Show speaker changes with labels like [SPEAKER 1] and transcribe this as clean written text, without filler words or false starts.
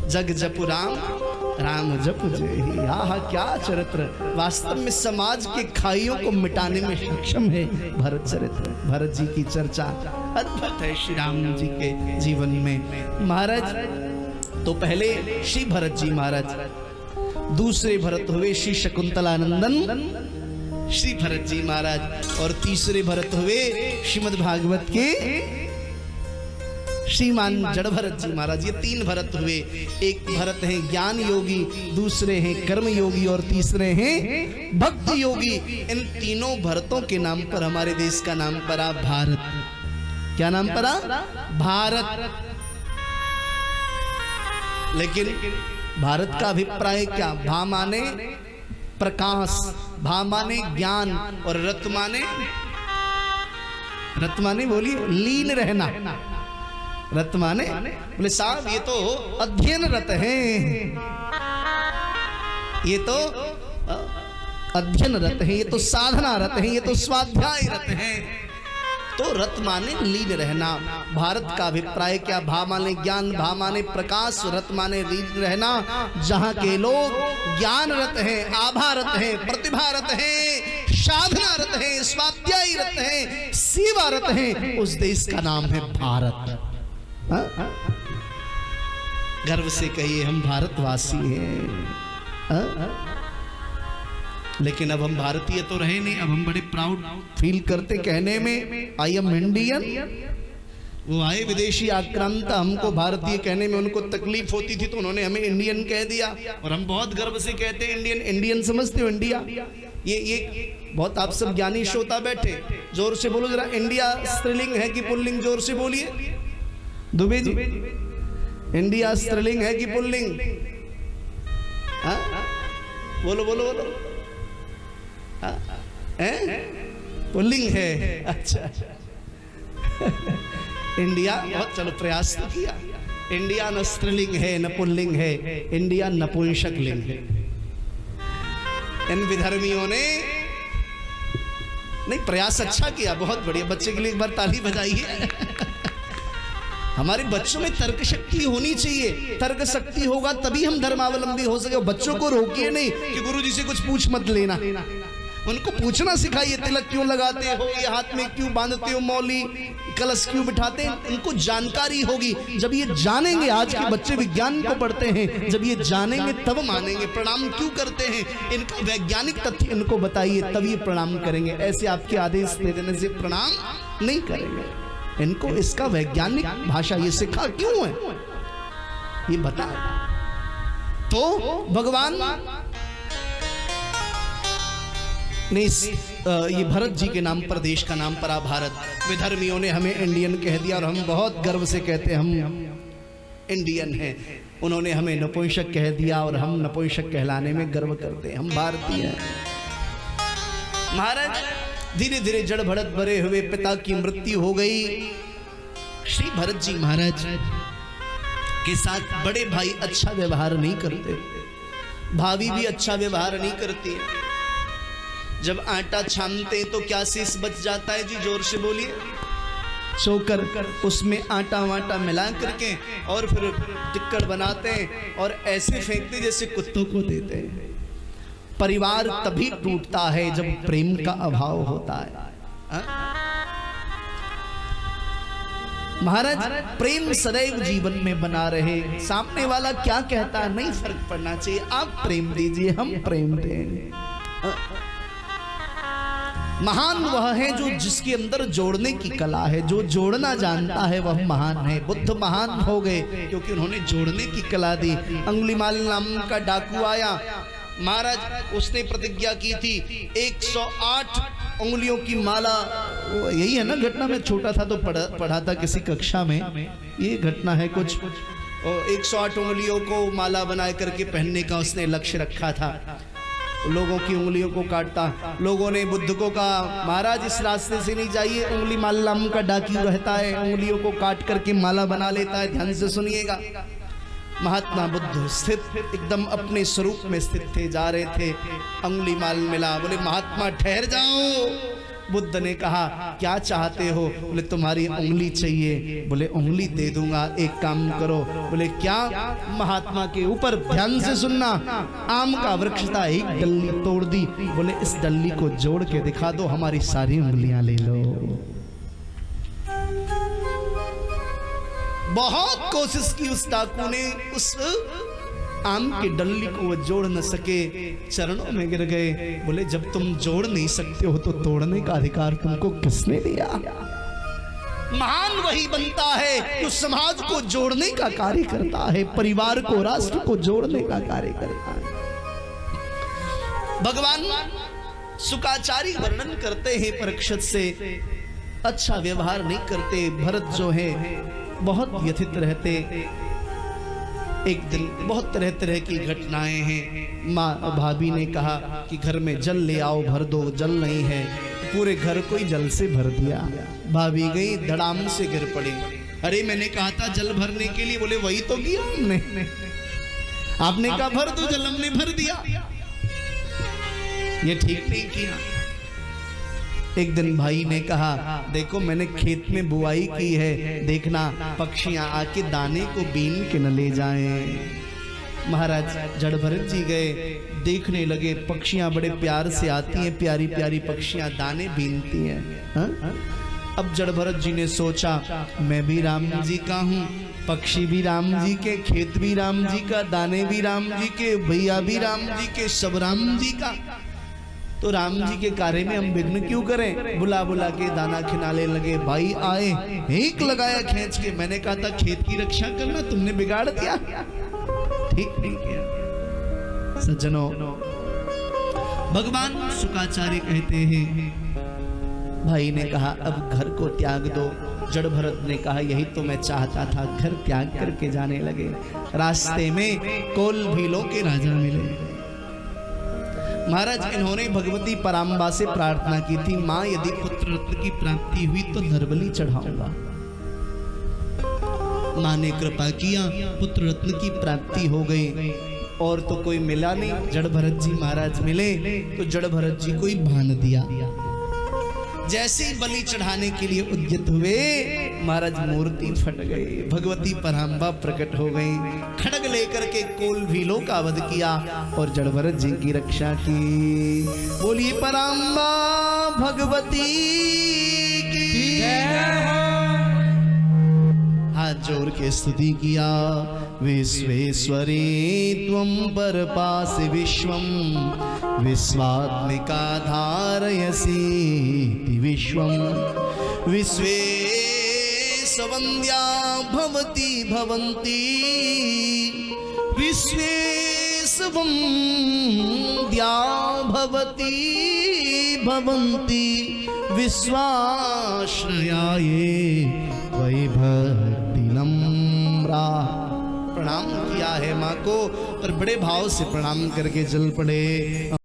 [SPEAKER 1] जग जपु राम, राम जपु जय। आहा क्या चरित्र, वास्तव में समाज के खाइयों को मिटाने में सक्षम है भरत चरित्र। भरत जी की चर्चा अद्भुत है श्री राम जी के जीवन में। महाराज तो पहले श्री भरत जी महाराज, दूसरे भरत हुए श्री शकुंतलानंदन श्री भरत जी महाराज, और तीसरे भरत हुए श्रीमद् भागवत के श्रीमान जड़ भरत जी महाराज। ये तीन भरत हुए। एक भरत हैं ज्ञान योगी, दूसरे हैं कर्म योगी और तीसरे हैं भक्ति योगी। इन तीनों भरतों के नाम पर हमारे देश का नाम पड़ा भारत। क्या नाम पड़ा? भारत। लेकिन भारत का अभिप्राय क्या? भा माने प्रकाश, भा माने ज्ञान, और रत माने बोलिए लीन रहना। रत माने बोले साहब ये तो अध्ययन रत है, ये तो अध्ययन रत है, ये तो साधना रत है, ये तो स्वाध्याय रत है। तो रत माने लीन रहना। भारत का अभिप्राय क्या? भा माने ज्ञान, भा माने प्रकाश, रत माने लीन रहना। जहां के लोग ज्ञान रत हैं, आभा रत हैं, प्रतिभा रत हैं, साधना रत हैं, स्वाध्याय रत हैं, सेवा रत हैं, उस देश का नाम है भारत। गर्व से कहिए हम भारतवासी हैं। लेकिन अब हम भारतीय तो रहे नहीं, अब हम बड़े प्राउड फील करते कहने में आई एम इंडियन। वो आए विदेशी आक्रांत, हमको भारतीय कहने में उनको तकलीफ होती थी तो उन्होंने हमें इंडियन कह दिया, और हम बहुत गर्व से कहते हैं इंडियन। इंडियन समझते हो इंडिया? ये बहुत आप सब ज्ञानी श्रोता बैठे, जोर से बोलो जरा, इंडिया स्त्रीलिंग है कि पुल्लिंग? जोर से बोलिए दुबे जी, इंडिया स्त्रीलिंग है कि पुल्लिंग? बोलो बोलो बोलो। पुल्लिंग है? अच्छा इंडिया, बहुत चलो प्रयास तो किया। इंडिया न स्त्रीलिंग है न पुल्लिंग है, इंडिया नपुंसक लिंग है। इन विधर्मियों ने नहीं प्रयास अच्छा किया, बहुत बढ़िया। बच्चे के लिए एक बार ताली बजाइए। हमारे बच्चों में तर्क शक्ति होनी चाहिए, तर्क शक्ति होगा तभी हम धर्मावलंबी हो सके। बच्चों को रोकिए नहीं कि गुरुजी से कुछ पूछ मत लेना, उनको पूछना सिखाइए। तिलक क्यों लगाते हो, ये हाथ में क्यों बांधते हो, मौली कलश क्यों बिठाते हैं, इनको जानकारी होगी। जब ये जानेंगे, आज के बच्चे विज्ञान को पढ़ते हैं, जब ये जानेंगे तब मानेंगे। प्रणाम क्यों करते हैं, इनका वैज्ञानिक तथ्य इनको बताइए, तब ये प्रणाम करेंगे। ऐसे आपके आदेश दे देने से प्रणाम नहीं करेंगे। इनको इसका वैज्ञानिक भाषा ये सिखा क्यों है, ये बता। तो भगवान ने ये भरत जी के नाम पर देश का नाम पड़ा भारत। विधर्मियों ने हमें इंडियन कह दिया और हम बहुत गर्व से कहते हैं हम इंडियन हैं। उन्होंने हमें नपुंसक कह दिया और हम नपुंसक कहलाने में गर्व करते हैं, हम भारतीय हैं। महाराज धीरे धीरे जड़ भरत बड़े हुए, पिता की मृत्यु हो गई। श्री भरत जी महाराज के साथ बड़े भाई अच्छा व्यवहार नहीं करते, भाभी भी अच्छा व्यवहार नहीं करती। जब आटा छानते तो क्या शेष बच जाता है जी? जोर से बोलिए। चोकर उसमें आटा वाटा मिला करके और फिर टिक्कड़ बनाते हैं और ऐसे फेंकते जैसे कुत्तों को देते हैं। परिवार तभी टूटता है जब प्रेम का अभाव होता है। महाराज प्रेम सदैव जीवन में बना रहे। सामने वाला क्या कहता है नहीं फर्क पड़ना चाहिए, आप प्रेम दीजिए, हम प्रेम देंगे। महान वह है जो जिसके अंदर जोड़ने की कला है, जो जोड़ना जानता है वह महान है। बुद्ध महान हो गए क्योंकि उन्होंने जोड़ने की कला दी। अंगुलीमाल नाम का डाकू आया, महाराज उसने प्रतिज्ञा की थी 108 उंगलियों की माला। यही है ना घटना, में छोटा था तो पढ़ा था किसी कक्षा में, ये घटना है कुछ। 108 उंगलियों को माला बना करके पहनने का उसने लक्ष्य रखा था। लोगों की उंगलियों को काटता। लोगों ने बुद्ध को कहा महाराज इस रास्ते से नहीं जाइए, उंगली मालाम का डाकू रहता है, उंगलियों को काट करके माला बना लेता है। ध्यान से सुनिएगा। महात्मा बुद्ध स्थित एकदम अपने स्वरूप में स्थित थे, जा रहे थे, उंगली माल मिला। बोले महात्मा ठहर जाओ, बुद्ध ने कहा क्या चाहते हो? बोले तुम्हारी उंगली चाहिए। बोले उंगली दे दूंगा, एक काम करो। बोले क्या? महात्मा के ऊपर ध्यान से सुनना। आम का वृक्ष था, एक डल्ली तोड़ दी। बोले इस डल्ली को जोड़ के दिखा दो, हमारी सारी उंगलियां ले लो। बहुत कोशिश की उस डाकू ने, उस आम की डल्ली को वो जोड़ न सके, चरणों में गिर गए। बोले जब तुम जोड़ नहीं सकते हो तो तोड़ने का अधिकार तुमको किसने दिया? महान वही बनता है जो समाज को जोड़ने का कार्य करता है, परिवार को, राष्ट्र को जोड़ने का कार्य करता है। भगवान शुकाचार्य वर्णन करते हैं परीक्षित से अच्छा व्यवहार नहीं करते। भरत जो है बहुत व्यथित रहते। एक दिन बहुत तरह तरह की घटनाएं हैं। माँ भाभी ने कहा कि घर में जल ले आओ, भर दो। जल नहीं है, पूरे घर को ही जल से भर दिया। भाभी गई, धड़ाम से गिर पड़ी। अरे मैंने कहा था जल भरने के लिए। बोले वही तो किया हमने, आपने कहा भर दो जल, हमने भर दिया। ये ठीक नहीं किया। एक दिन भाई ने कहा देखो मैंने खेत में बुआई की है, देखना पक्षियां आके दाने को बीन के न ले जाएं। महाराज जड़ भरत जी गए, देखने लगे पक्षियां बड़े प्यार से आती हैं, प्यारी प्यारी पक्षियां दाने बीनती हैं। हा? अब जड़ भरत जी ने सोचा मैं भी राम जी का हूँ, पक्षी भी राम जी के, खेत भी राम जी का, दाने भी राम जी के, भैया भी राम जी के, सब राम जी का। तो राम जी के कार्य में हम विघ्न क्यों करें? बुला बुला के दाना खिलाने लगे। भाई आए, एक लगाया खींच के। मैंने कहा था खेत की रक्षा करना, तुमने बिगाड़ दिया, ठीक नहीं किया। सज्जनों, भगवान शुकाचार्य कहते हैं भाई ने कहा अब घर को त्याग दो। जड़ भरत ने कहा यही तो मैं चाहता था। घर त्याग करके जाने लगे। रास्ते में कोल भीलों के राजा मिले। महाराज इन्होंने भगवती पराम्बा से प्रार्थना की थी, मां यदि पुत्र रत्न की प्राप्ति हुई तो नरबली चढ़ाऊंगा। मां ने कृपा किया, पुत्र रत्न की प्राप्ति हो गई। और तो कोई मिला नहीं, जड़ भरत जी महाराज मिले तो जड़ भरत जी को ही बांध दिया। जैसे ही बलि चढ़ाने के लिए उद्यत हुए, महाराज मूर्ति फट गई, भगवती पराम्बा प्रकट हो गई। खड्ग लेकर के कोल भीलों का वध किया और जड़ भरत जी की रक्षा की। बोलिए पराम्बा भगवती की जय। हाथ जोड़ के स्तुति किया। विश्वेश्वरी त्वं परपासि विश्वं, विश्वात्मिका धारयसि विश्वं। विश्वेशवन्द्या भवती भवन्ति, विश्वेशवन्द्या भवती भवन्ति, विश्वाश्रयाये त्वयि भक्ति नम्रा। प्रणाम किया है माँ को और बड़े भाव से प्रणाम करके चल पड़े।